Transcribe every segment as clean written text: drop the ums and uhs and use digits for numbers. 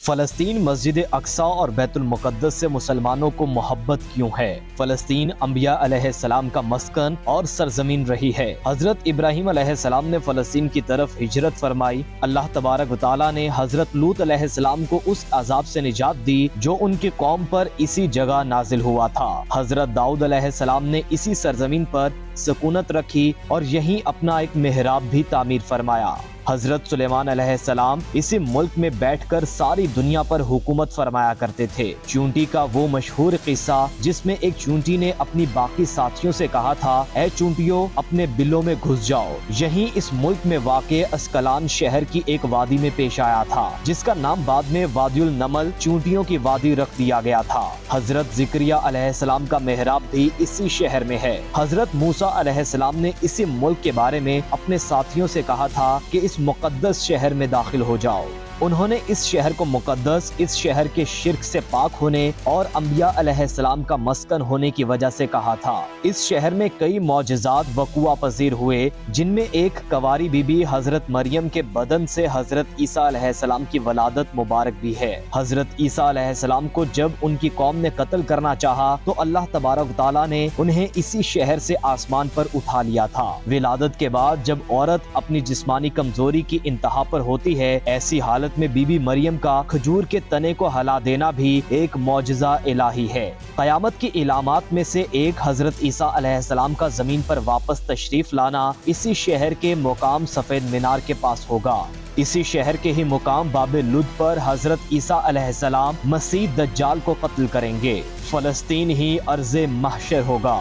فلسطین مسجد اقصی اور بیت المقدس سے مسلمانوں کو محبت کیوں ہے؟ فلسطین انبیاء علیہ السلام کا مسکن اور سرزمین رہی ہے۔ حضرت ابراہیم علیہ السلام نے فلسطین کی طرف ہجرت فرمائی۔ اللہ تبارک و تعالیٰ نے حضرت لوط علیہ السلام کو اس عذاب سے نجات دی جو ان کی قوم پر اسی جگہ نازل ہوا تھا۔ حضرت داؤد علیہ السلام نے اسی سرزمین پر سکونت رکھی اور یہیں اپنا ایک محراب بھی تعمیر فرمایا۔ حضرت سلیمان علیہ السلام اسی ملک میں بیٹھ کر ساری دنیا پر حکومت فرمایا کرتے تھے۔ چونٹی کا وہ مشہور قصہ جس میں ایک چونٹی نے اپنی باقی ساتھیوں سے کہا تھا، اے چونٹیوں اپنے بلوں میں گھس جاؤ، یہیں اس ملک میں واقع اسکلان شہر کی ایک وادی میں پیش آیا تھا جس کا نام بعد میں وادی النمل چونٹیوں کی وادی رکھ دیا گیا تھا۔ حضرت زکریا علیہ السلام کا محراب بھی اسی شہر میں ہے۔ حضرت موسیٰ علیہ السلام نے اسی ملک کے بارے میں اپنے ساتھیوں سے کہا تھا کہ اس مقدس شہر میں داخل ہو جاؤ۔ انہوں نے اس شہر کو مقدس، اس شہر کے شرک سے پاک ہونے اور انبیاء علیہ السلام کا مسکن ہونے کی وجہ سے کہا تھا۔ اس شہر میں کئی معجزات وقوع پذیر ہوئے، جن میں ایک کنواری بی بی حضرت مریم کے بدن سے حضرت عیسیٰ علیہ السلام کی ولادت مبارک بھی ہے۔ حضرت عیسیٰ علیہ السلام کو جب ان کی قوم نے قتل کرنا چاہا تو اللہ تبارک و تعالیٰ نے انہیں اسی شہر سے آسمان پر اٹھا لیا تھا۔ ولادت کے بعد جب عورت اپنی جسمانی کمزوری کی انتہا پر ہوتی ہے، ایسی حالت میں بی بی مریم کا کھجور کے تنے کو ہلا دینا بھی ایک معجزہ الہی ہے۔ قیامت کی علامات میں سے ایک حضرت عیسیٰ علیہ السلام کا زمین پر واپس تشریف لانا اسی شہر کے مقام سفید مینار کے پاس ہوگا۔ اسی شہر کے ہی مقام باب لد پر حضرت عیسیٰ علیہ السلام مسیح دجال کو قتل کریں گے۔ فلسطین ہی ارض محشر ہوگا۔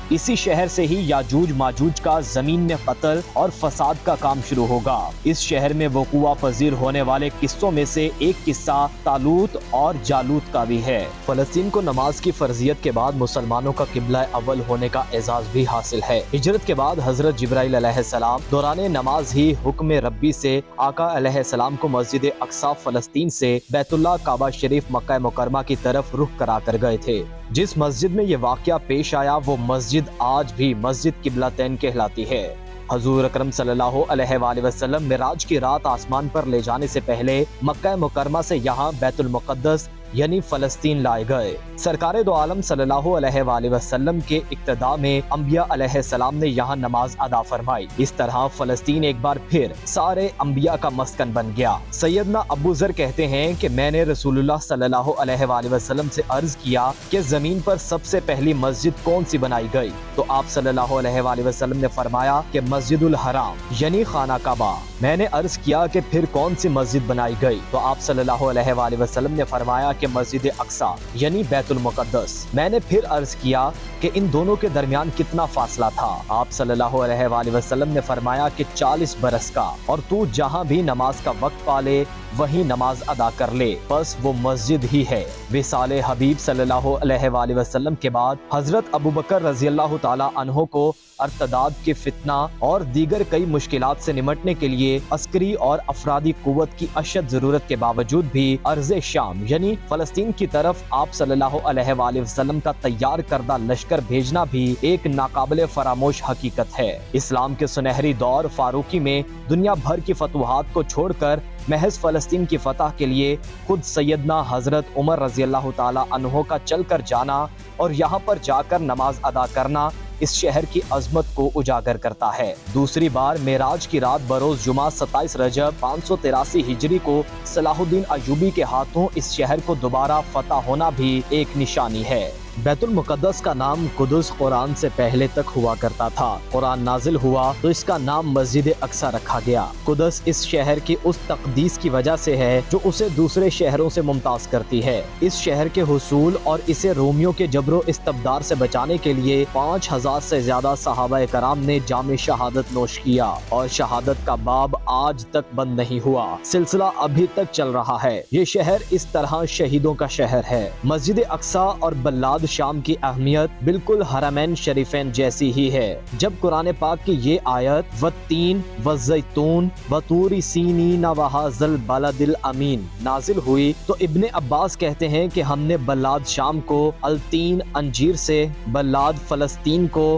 اسی شہر سے ہی یاجوج ماجوج کا زمین میں قتل اور فساد کا کام شروع ہوگا۔ اس شہر میں وقوع پذیر ہونے والے قصوں میں سے ایک قصہ طالوت اور جالوت کا بھی ہے۔ فلسطین کو نماز کی فرضیت کے بعد مسلمانوں کا قبلہ اول ہونے کا اعزاز بھی حاصل ہے۔ ہجرت کے بعد حضرت جبرائیل علیہ السلام دوران نماز ہی حکم ربی سے آقا علیہ السلام کو مسجد اقصی فلسطین سے بیت اللہ کعبہ شریف مکہ مکرمہ کی طرف رخ کرا کر گئے تھے۔ جس مسجد میں یہ واقعہ پیش آیا وہ مسجد آج بھی مسجد قبلتین کہلاتی ہے۔ حضور اکرم صلی اللہ علیہ وآلہ وسلم معراج کی رات آسمان پر لے جانے سے پہلے مکہ مکرمہ سے یہاں بیت المقدس یعنی فلسطین لائے گئے۔ سرکار دو عالم صلی اللہ علیہ وآلہ وسلم کے اقتداء میں انبیاء علیہ السلام نے یہاں نماز ادا فرمائی۔ اس طرح فلسطین ایک بار پھر سارے انبیاء کا مسکن بن گیا۔ سیدنا ابو ذر کہتے ہیں کہ میں نے رسول اللہ صلی اللہ علیہ وآلہ وسلم سے عرض کیا کہ زمین پر سب سے پہلی مسجد کون سی بنائی گئی؟ تو آپ صلی اللہ علیہ وآلہ وسلم نے فرمایا کہ مسجد الحرام یعنی خانہ کعبہ۔ میں نے عرض کیا کہ پھر کون سی مسجد بنائی گئی؟ تو آپ صلی اللہ علیہ وآلہ وسلم نے فرمایا کہ مسجد اقصی یعنی بیت المقدس۔ میں نے پھر عرض کیا کہ ان دونوں کے درمیان کتنا فاصلہ تھا؟ آپ صلی اللہ علیہ وآلہ وسلم نے فرمایا کہ 40 برس کا، اور تو جہاں بھی نماز کا وقت پالے وہیں نماز ادا کر لے، بس وہ مسجد ہی ہے۔ وصال حبیب صلی اللہ علیہ وآلہ وسلم کے بعد حضرت ابوبکر رضی اللہ تعالی عنہ کو ارتداد کے فتنہ اور دیگر کئی مشکلات سے نمٹنے کے لیے عسکری اور افرادی قوت کی اشد ضرورت کے باوجود بھی ارض شام یعنی فلسطین کی طرف آپ صلی اللہ علیہ وآلہ وسلم کا تیار کردہ لشکر بھیجنا بھی ایک ناقابل فراموش حقیقت ہے۔ اسلام کے سنہری دور فاروقی میں دنیا بھر کی فتوحات کو چھوڑ کر محض فلسطین کی فتح کے لیے خود سیدنا حضرت عمر رضی اللہ تعالی عنہ کا چل کر جانا اور یہاں پر جا کر نماز ادا کرنا اس شہر کی عظمت کو اجاگر کرتا ہے۔ دوسری بار معراج کی رات بروز جمعہ 27 رجب 583 ہجری کو صلاح الدین ایوبی کے ہاتھوں اس شہر کو دوبارہ فتح ہونا بھی ایک نشانی ہے۔ بیت المقدس کا نام قدس قرآن سے پہلے تک ہوا کرتا تھا۔ قرآن نازل ہوا تو اس کا نام مسجد اقصی رکھا گیا۔ قدس اس شہر کی اس تقدیس کی وجہ سے ہے جو اسے دوسرے شہروں سے ممتاز کرتی ہے۔ اس شہر کے حصول اور اسے رومیوں کے جبر و استبداد سے بچانے کے لیے 5000 سے زیادہ صحابہ کرام نے جام شہادت نوش کیا، اور شہادت کا باب آج تک بند نہیں ہوا، سلسلہ ابھی تک چل رہا ہے۔ یہ شہر اس طرح شہیدوں کا شہر ہے۔ مسجد اقصی اور بلاد شام کی اہمیت بالکل حرمین شریفین جیسی ہی ہے۔ جب قرآن پاک کی یہ آیت والتین والزیتون وطور سینین وہذا البلد الامین نازل ہوئی تو ابن عباس کہتے ہیں کہ ہم نے بلاد شام کو التین انجیر سے، بلاد فلسطین کو